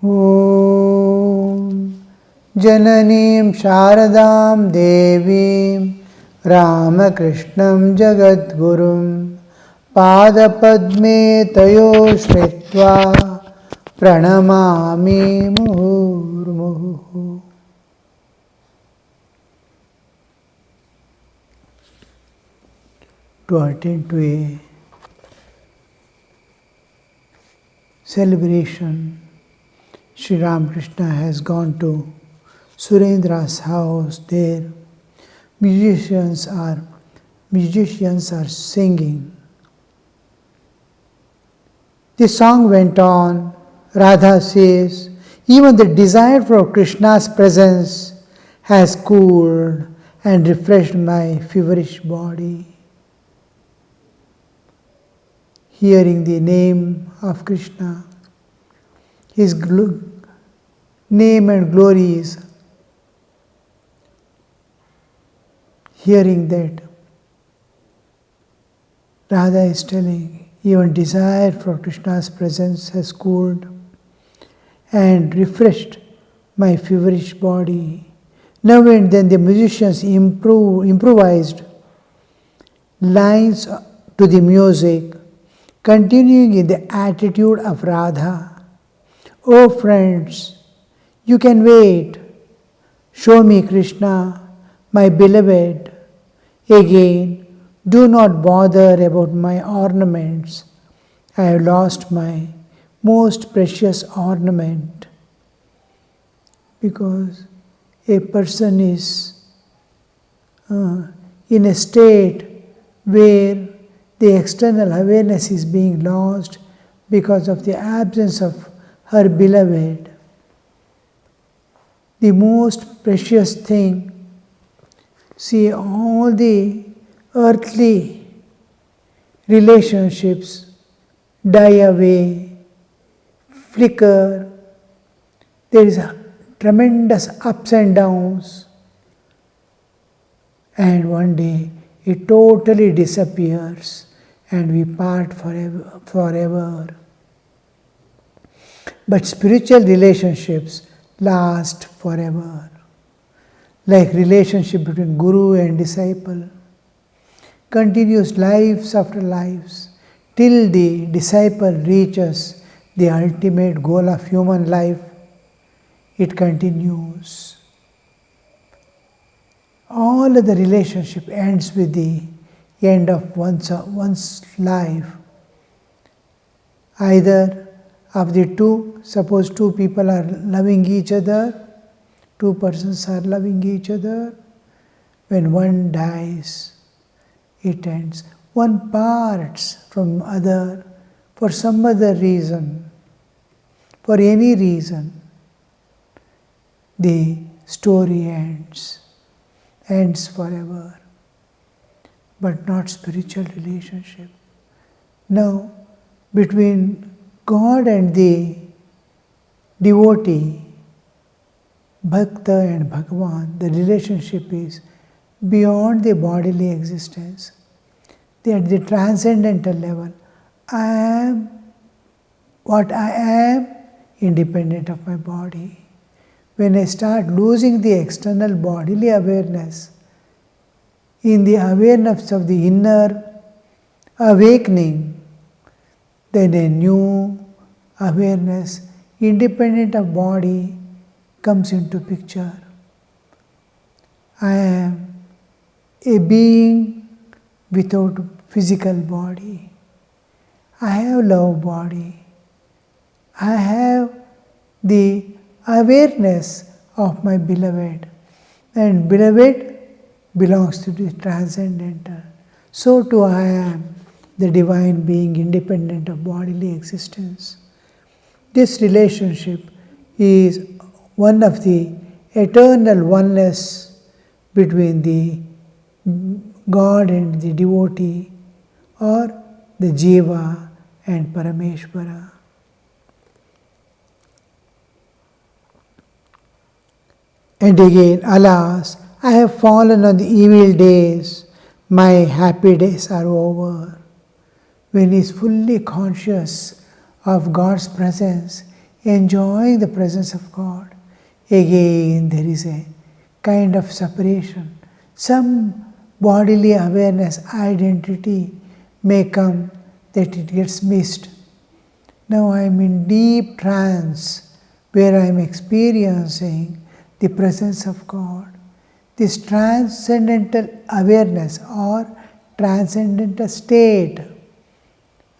Om Jananim Sharadam Devim Ramakrishnam Jagadgurum Padapadme Tayo Shritva Pranamami Muhurmuhu. To attend to a celebration, Sri Ramakrishna has gone to Surendra's house. There, musicians are singing. The song went on. Radha says, "Even the desire for Krishna's presence has cooled and refreshed my feverish body." Hearing the name of Krishna, His name and glories, hearing that, Radha is telling, even desire for Krishna's presence has cooled and refreshed my feverish body. Now and then the musicians improvised lines to the music, continuing in the attitude of Radha. "Oh friends, you can wait. Show me Krishna, my beloved. Again, do not bother about my ornaments. I have lost my most precious ornament." Because a person is in a state where the external awareness is being lost because of the absence of her beloved. The most precious thing, see, all the earthly relationships die away, flicker. There is a tremendous ups and downs, and one day it totally disappears and we part forever. But spiritual relationships last forever, like relationship between guru and disciple, continues lives after lives, till the disciple reaches the ultimate goal of human life. It continues. All of the relationship ends with the end of one's life. Either of the two, suppose two people are loving each other, two persons are loving each other. When one dies, it ends. One parts from other for some other reason, for any reason. The story ends forever. But not spiritual relationship. Now, between God and the devotee, Bhakta and Bhagavan, the relationship is beyond the bodily existence. They are at the transcendental level. I am what I am, independent of my body. When I start losing the external bodily awareness, in the awareness of the inner awakening, then a new awareness, independent of body, comes into picture. I am a being without physical body. I have love body. I have the awareness of my beloved, and beloved belongs to the transcendental. So too I am the divine being, independent of bodily existence. This relationship is one of the eternal oneness between the God and the devotee, or the Jiva and Parameshvara. And again, alas, I have fallen on the evil days, my happy days are over. When he is fully conscious of God's presence, enjoying the presence of God. Again, there is a kind of separation. Some bodily awareness, identity may come that it gets missed. Now I am in deep trance where I am experiencing the presence of God. This transcendental awareness or transcendental state,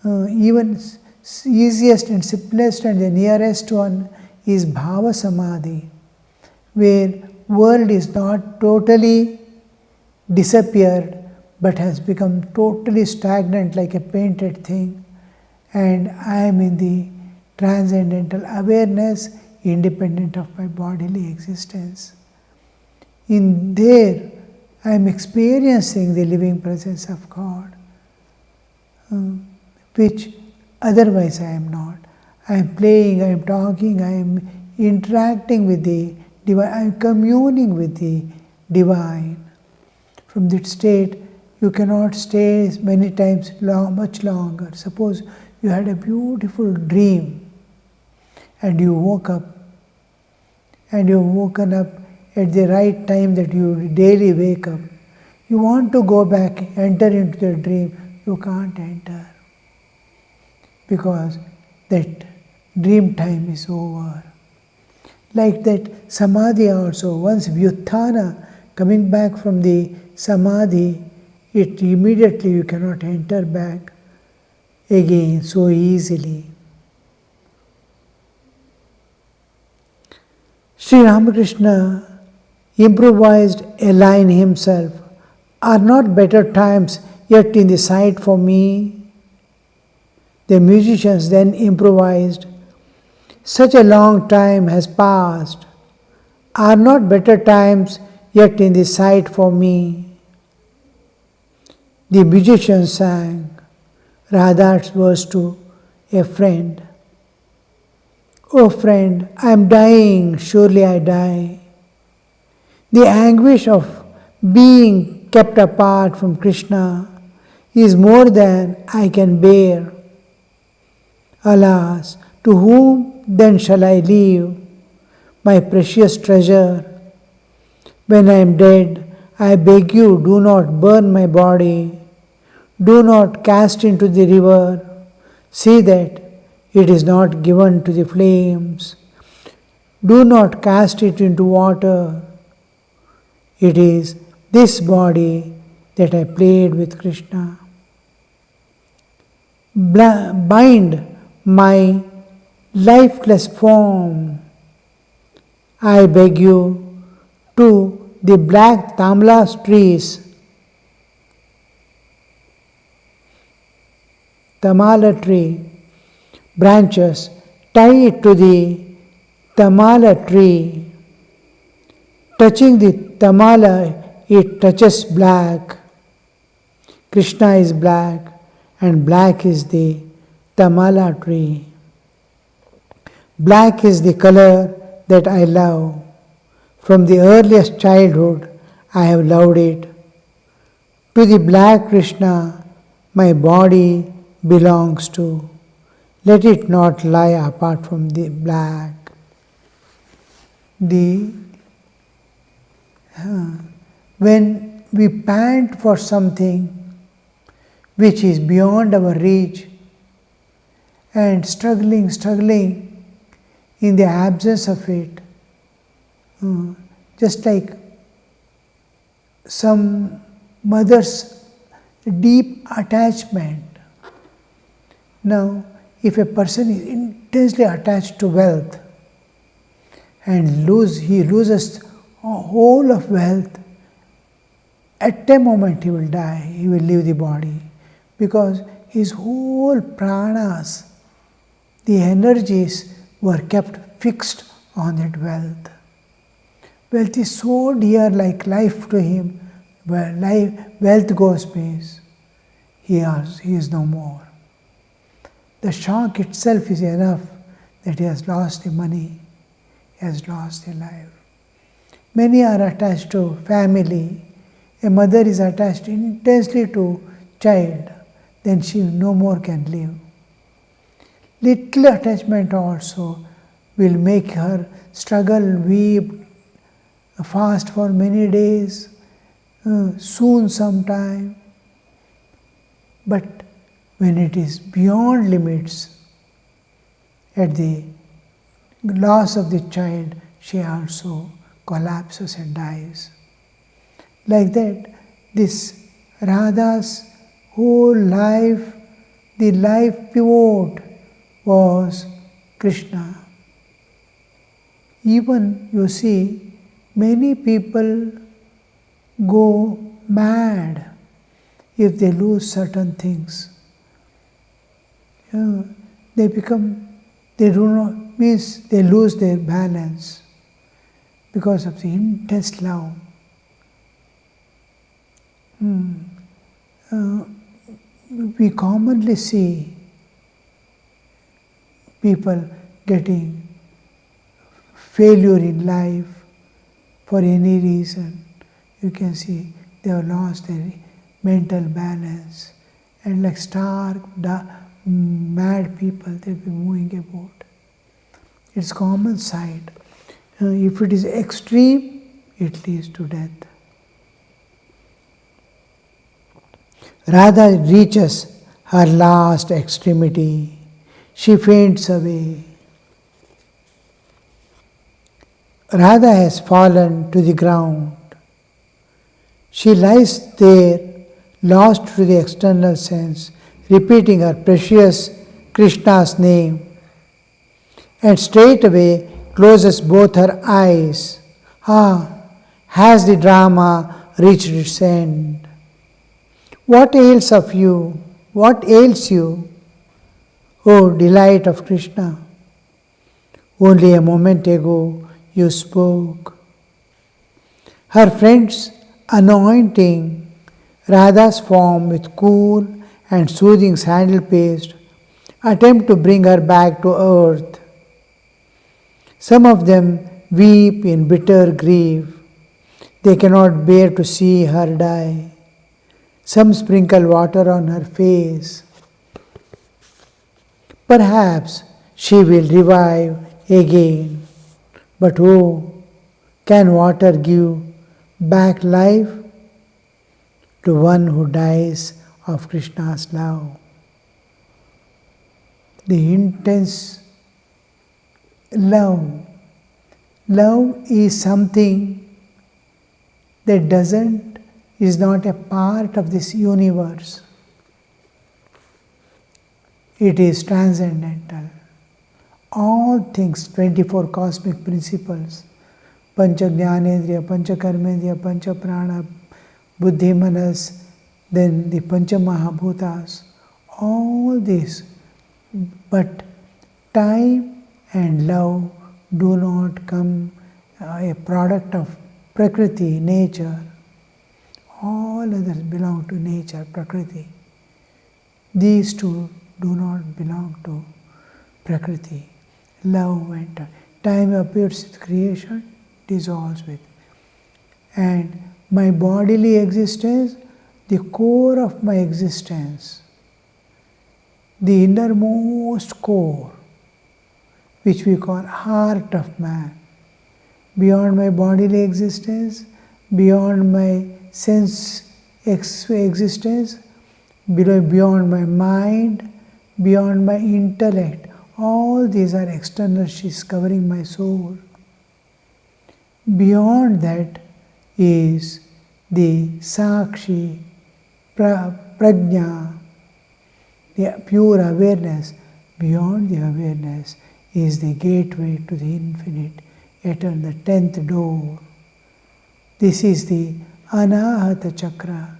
even easiest and simplest and the nearest one is Bhava Samadhi, where world is not totally disappeared but has become totally stagnant like a painted thing, and I am in the transcendental awareness independent of my bodily existence. In there, I am experiencing the living presence of God, which otherwise I am not. I am playing, I am talking, I am interacting with the divine, I am communing with the divine. From that state, you cannot stay many times much longer. Suppose you had a beautiful dream and you woke up, and you've woken up at the right time that you daily wake up. You want to go back, enter into the dream, you can't enter because that dream time is over. Like that samadhi also, once vyuthana, coming back from the samadhi, it immediately you cannot enter back again so easily. Sri Ramakrishna improvised a line himself, "Are not better times yet in the sight for me?" The musicians then improvised, "Such a long time has passed. Are not better times yet in the sight for me?" The musicians sang Radha's verse to a friend. "Oh friend, I am dying, surely I die. The anguish of being kept apart from Krishna is more than I can bear. Alas, to whom then shall I leave my precious treasure? When I am dead, I beg you, do not burn my body. Do not cast into the river. See that it is not given to the flames. Do not cast it into water. It is this body that I played with Krishna. Bind my lifeless form, I beg you, to the black tamla trees, tamala tree branches, tie it to the tamala tree. Touching the tamala, it touches black. Krishna is black, and black is the tamala tree. Black is the color that I love. From the earliest childhood, I have loved it. To the black Krishna, my body belongs to. Let it not lie apart from the black." When we pant for something which is beyond our reach and struggling in the absence of it, just like some mother's deep attachment. Now, if a person is intensely attached to wealth and he loses a whole of wealth, at a moment he will die, he will leave the body, because his whole pranas, the energies were kept fixed on that wealth. Wealth is so dear, like life to him. Where wealth goes means he is no more. The shock itself is enough that he has lost the money, he has lost the life. Many are attached to family. A mother is attached intensely to child, then she no more can live. Little attachment also will make her struggle, weep, fast for many days, soon sometime. But when it is beyond limits, at the loss of the child, she also collapses and dies. Like that, this Radha's whole life, the life pivot was Krishna. Even, you see, many people go mad if they lose certain things. They lose their balance because of the intense love. We commonly see people getting failure in life for any reason. You can see they have lost their mental balance, and like stark, mad people, they'll be moving about. It's common sight. If it is extreme, it leads to death. Radha reaches her last extremity. She faints away. Radha has fallen to the ground. She lies there, lost to the external sense, repeating her precious Krishna's name, and straightway closes both her eyes. Has the drama reached its end? What ails of you? What ails you, O delight of Krishna? Only a moment ago you spoke. Her friends anointing Radha's form with cool and soothing sandal paste attempt to bring her back to earth. Some of them weep in bitter grief. They cannot bear to see her die. Some sprinkle water on her face. Perhaps she will revive again. But oh, can water give back life to one who dies of Krishna's love? The intense love. Love is something that is not a part of this universe. It is transcendental. All things, 24 cosmic principles, Pancha Jnanendriya, Pancha Karmendriya, Pancha Prana, Buddhi Manas, then the Pancha Mahabhutas, all this. But time and love do not come a product of Prakriti, nature. All others belong to nature, Prakriti. These two do not belong to Prakriti. Love and time appears with creation, dissolves with. And my bodily existence, the core of my existence, the innermost core, which we call heart of man, beyond my bodily existence, beyond my sense existence, beyond my mind, beyond my intellect. All these are external sheets covering my soul. Beyond that is the Sakshi, Prajna, the pure awareness. Beyond the awareness is the gateway to the infinite, eternal, the 10th door. This is the Anahata Chakra.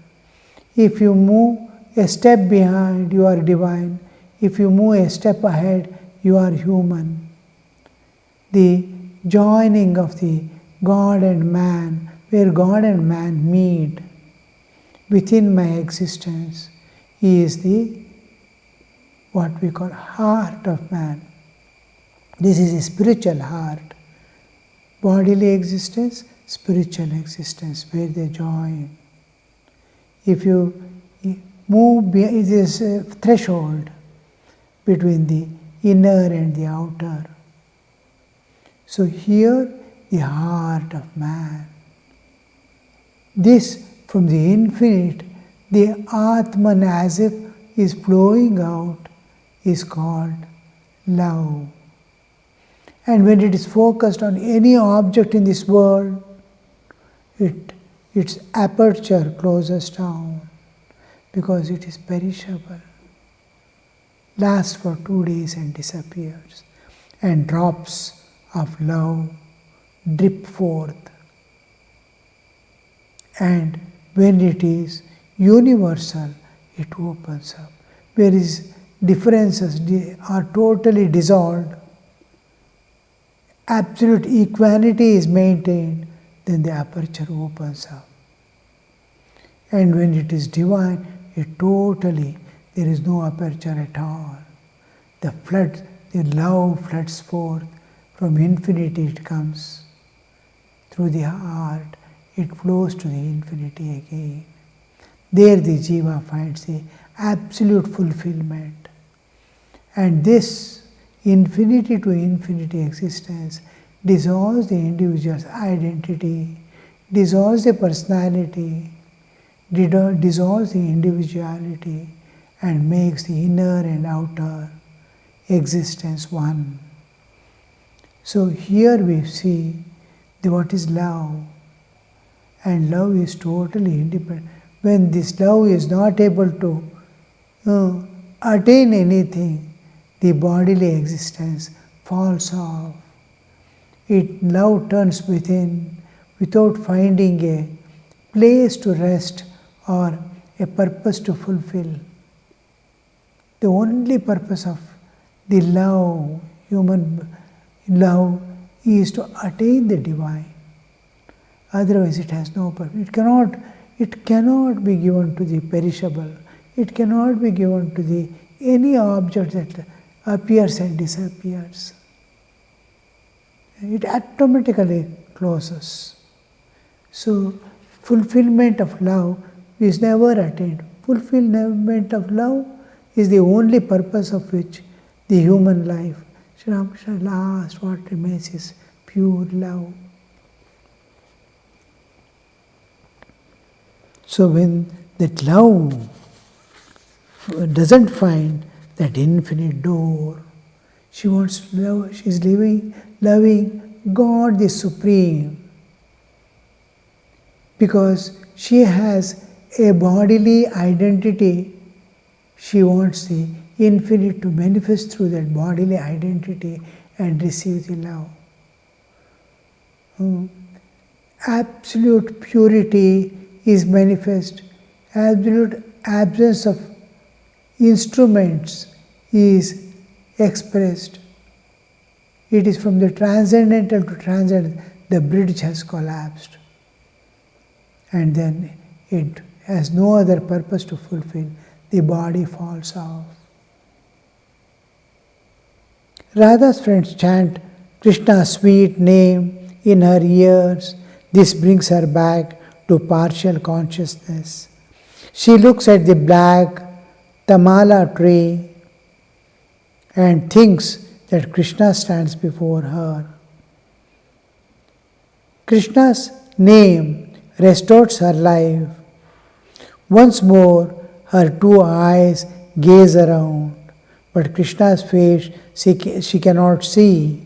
If you move a step behind, you are divine. If you move a step ahead, you are human. The joining of the God and man, where God and man meet within my existence, is the what we call heart of man. This is a spiritual heart. Bodily existence, spiritual existence, where they join. If you move, it is a threshold between the inner and the outer. So here, the heart of man. This from the infinite, the Atman as if is flowing out, is called love. And when it is focused on any object in this world, its aperture closes down because it is perishable, lasts for 2 days and disappears, and drops of love drip forth. And when it is universal, it opens up. Whereas differences are totally dissolved, absolute equality is maintained, then the aperture opens up. And when it is divine, there is no aperture at all. The love floods forth. From infinity it comes. Through the heart, it flows to the infinity again. There the jiva finds the absolute fulfillment. And this infinity to infinity existence dissolves the individual's identity, dissolves the personality, dissolves the individuality, and makes the inner and outer existence one. So here we see what is love. And love is totally independent. When this love is not able to attain anything, the bodily existence falls off. Love turns within without finding a place to rest or a purpose to fulfill. The only purpose of the love, human love, is to attain the divine. Otherwise it has no purpose. It cannot be given to the perishable. It cannot be given to any object that appears and disappears. It automatically closes. So fulfillment of love is never attained. Fulfillment of love is the only purpose of which the human life, Sri Ramakrishna, last what remains is pure love. So when that love doesn't find that infinite door, she wants love, she is loving God the Supreme, because she has a bodily identity. She wants the infinite to manifest through that bodily identity and receive the love. Absolute purity is manifest. Absolute absence of instruments is expressed. It is from the transcendental to transcendental. The bridge has collapsed. And then it has no other purpose to fulfill. The body falls off. Radha's friends chant Krishna's sweet name in her ears. This brings her back to partial consciousness. She looks at the black tamala tree and thinks that Krishna stands before her. Krishna's name restores her life. Once more, her two eyes gaze around, but Krishna's face she cannot see.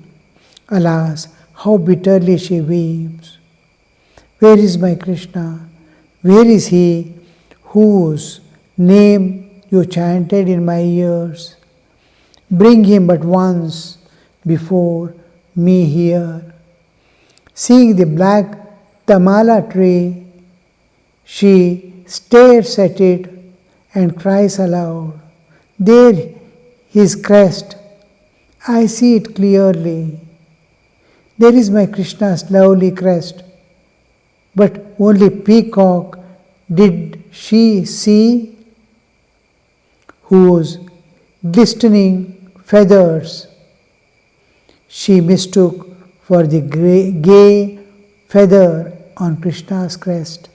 Alas, how bitterly she weeps. Where is my Krishna? Where is he whose name you chanted in my ears? Bring him but once before me here. Seeing the black tamala tree, she stares at it and cries aloud. There his crest, I see it clearly. There is my Krishna's lovely crest, but only peacock did she see, whose glistening feathers she mistook for the gay feather on Krishna's crest.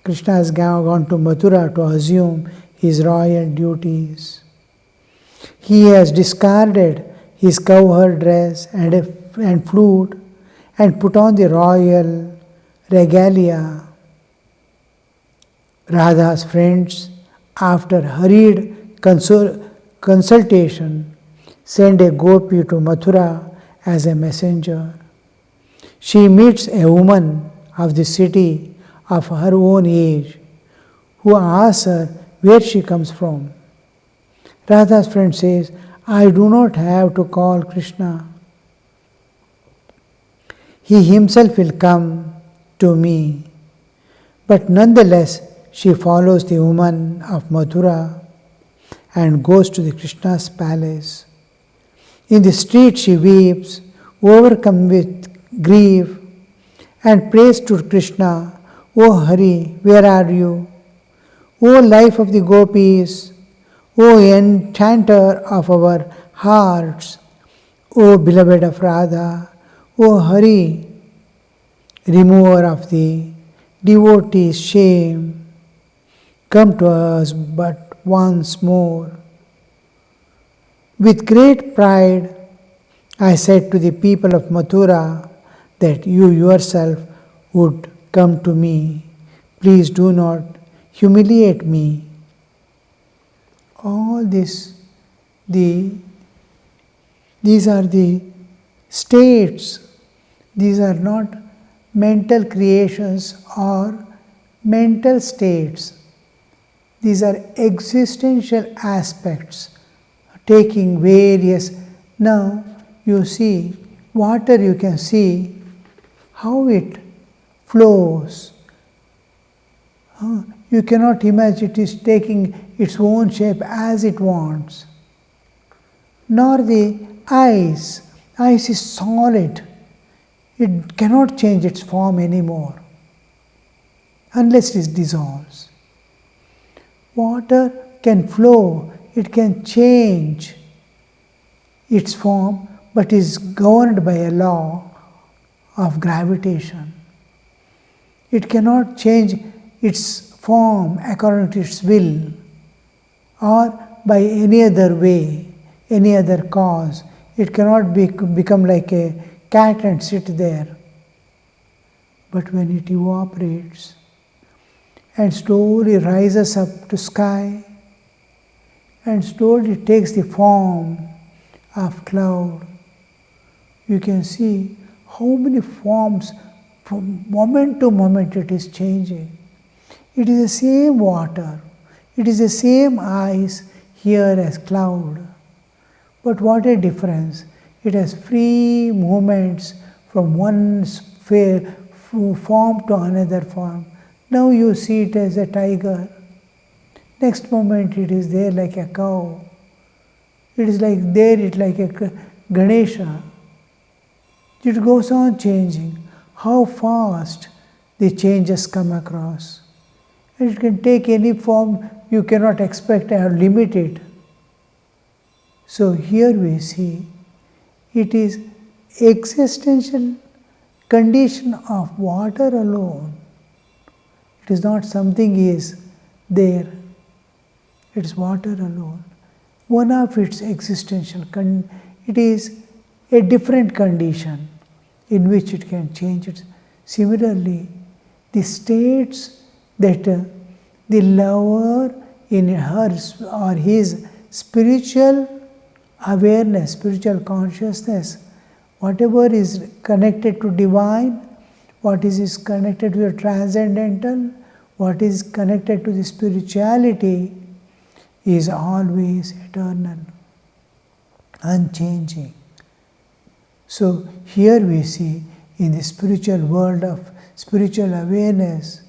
Krishna has gone to Mathura to assume his royal duties. He has discarded his covered dress and flute and put on the royal regalia. Radha's friends, after hurried consultation, send a gopi to Mathura as a messenger. She meets a woman of the city of her own age who asks her where she comes from. Radha's friend says, I do not have to call Krishna. He himself will come to me. But nonetheless, she follows the woman of Mathura and goes to the Krishna's palace. In the street she weeps, overcome with grief, and prays to Krishna, O Hari, where are you? O life of the gopis, O enchanter of our hearts, O beloved of Radha, O Hari, remover of the devotee's shame, come to us but once more. With great pride, I said to the people of Mathura that you yourself would come to me. Please do not humiliate me. All this, these are the states. These are not mental creations or mental states. These are existential aspects taking various. Now you see water, you can see how it flows. You cannot imagine it is taking its own shape as it wants. Nor the ice. Ice is solid. It cannot change its form anymore unless it dissolves. Water can flow, it can change its form, but is governed by a law of gravitation. It cannot change its form according to its will or by any other way, any other cause. It cannot become like a cat and sit there. But when it evaporates and slowly rises up to sky and slowly takes the form of cloud, you can see how many forms from moment to moment it is changing. It is the same water, it is the same ice here as cloud. But what a difference! It has free movements from one form to another form. Now you see it as a tiger. Next moment it is there like a cow. It is like there, it like a Ganesha. It goes on changing. How fast the changes come across. And it can take any form you cannot expect or limit it. So here we see it is existential condition of water alone. It is not something is there. It is water alone. One of its existential it is a different condition in which it can change it. Similarly, the states that the lover in her or his spiritual awareness, spiritual consciousness, whatever is connected to divine, what is connected to the transcendental, what is connected to the spirituality, is always eternal, unchanging. So here we see in the spiritual world of spiritual awareness,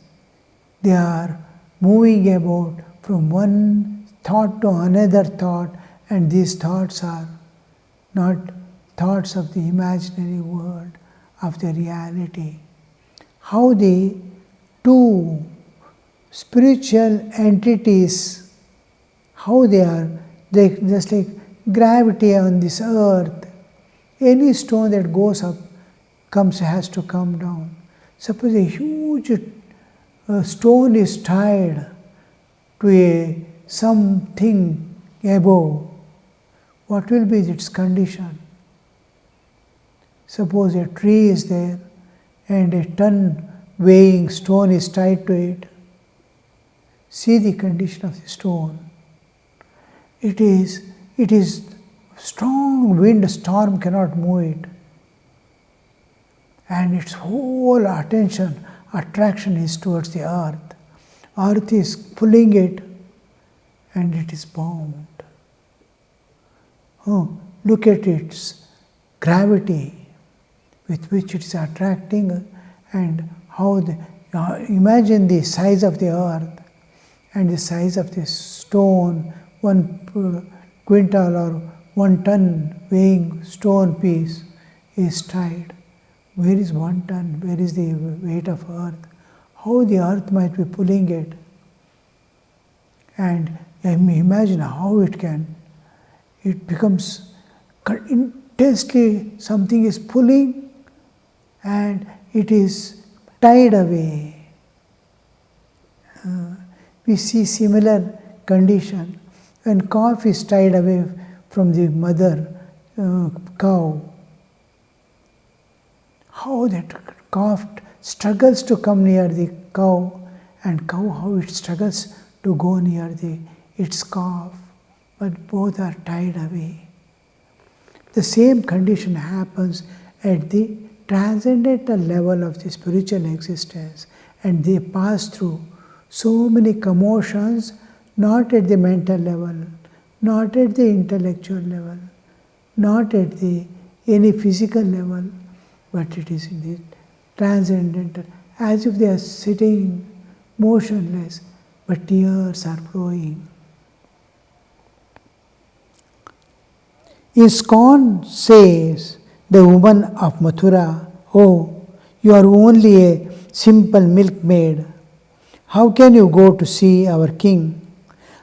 they are moving about from one thought to another thought, and these thoughts are not thoughts of the imaginary world, of the reality. How the two spiritual entities, how they are just like gravity on this earth. Any stone that goes up has to come down. Suppose a huge stone is tied to something above. what will be its condition? Suppose a tree is there and a ton weighing stone is tied to it. See the condition of the stone. It is strong wind, storm cannot move it. And its whole attraction is towards the earth. Earth is pulling it and it is bound. Oh, look at its gravity with which it is attracting, and how imagine the size of the earth and the size of the stone, 1 quintal or 1 ton weighing stone piece is tied. Where is 1 ton? Where is the weight of earth? How the earth might be pulling it. And imagine how it becomes intensely, something is pulling and it is tied away. We see similar condition when calf is tied away from the mother cow. How that calf struggles to come near the cow, and cow how it struggles to go near its calf, but both are tied away. The same condition happens at the transcendental level of the spiritual existence, and they pass through so many commotions, not at the mental level, not at the intellectual level, not at any physical level, but it is in the transcendental, as if they are sitting motionless, but tears are flowing. ISKCON says, the woman of Mathura, oh, you are only a simple milkmaid. How can you go to see our king,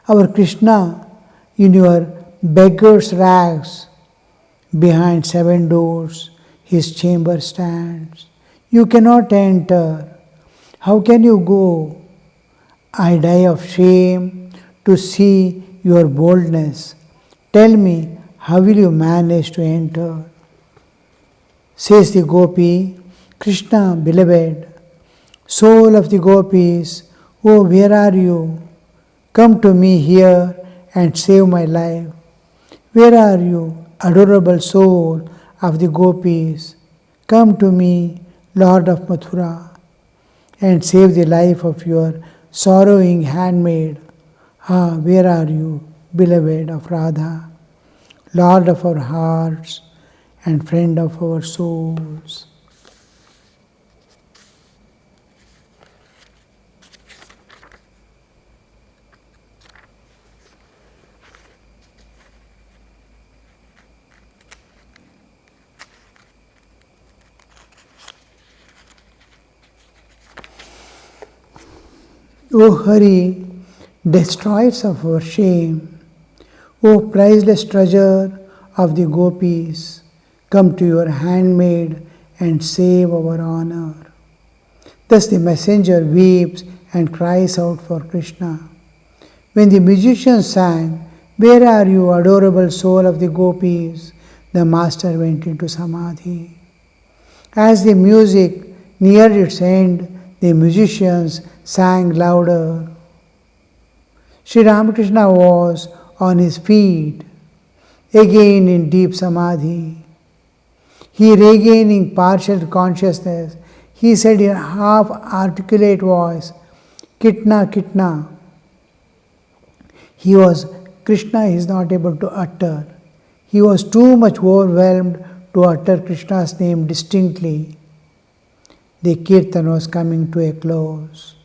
our Krishna, in your beggar's rags? Behind 7 doors, his chamber stands. You cannot enter. How can you go? I die of shame to see your boldness. Tell me, how will you manage to enter? Says the Gopi, Krishna, beloved, soul of the Gopis, oh, where are you? Come to me here and save my life. Where are you, adorable soul of the Gopis? Come to me, Lord of Mathura, and save the life of your sorrowing handmaid. Ah, where are you, beloved of Radha, Lord of our hearts and friend of our souls? O Hari, destroyers of our shame, O priceless treasure of the Gopis, come to your handmaid and save our honor. Thus the messenger weeps and cries out for Krishna. When the musicians sang, where are you, adorable soul of the Gopis? The master went into Samadhi. As the music neared its end, the musicians sang louder. Sri Ramakrishna was on his feet, again in deep Samadhi. He regaining partial consciousness, he said in a half-articulate voice, Kitna, Kitna. Krishna is not able to utter. He was too much overwhelmed to utter Krishna's name distinctly. The kirtan was coming to a close.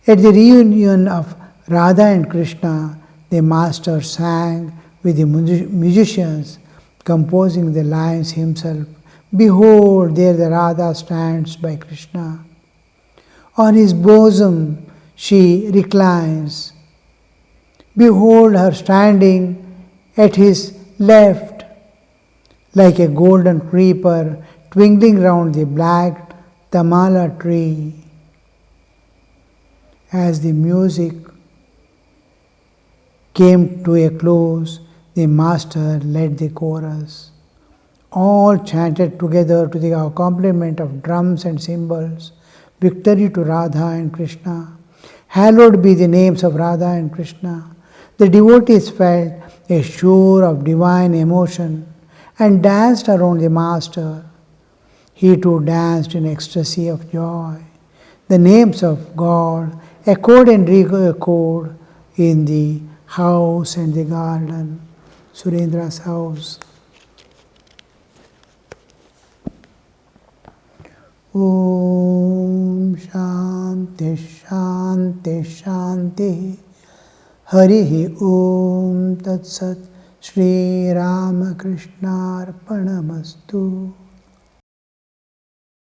At the reunion of Radha and Krishna, the master sang with the musicians, composing the lines himself. Behold, there the Radha stands by Krishna. On his bosom she reclines. Behold her standing at his left, like a golden creeper twinkling round the black tamala tree. As the music came to a close, The master led the chorus. All chanted together to the accompaniment of drums and cymbals, victory to Radha and Krishna. Hallowed be the names of Radha and Krishna. The devotees felt a shore of divine emotion and danced around the master. He too danced in ecstasy of joy. The names of God echoed and re-echoed in the house and the garden, Surendra's house. Om Shanti Shanti Shanti Harihi Om Tat Sat Shri Ramakrishna Arpanamastu.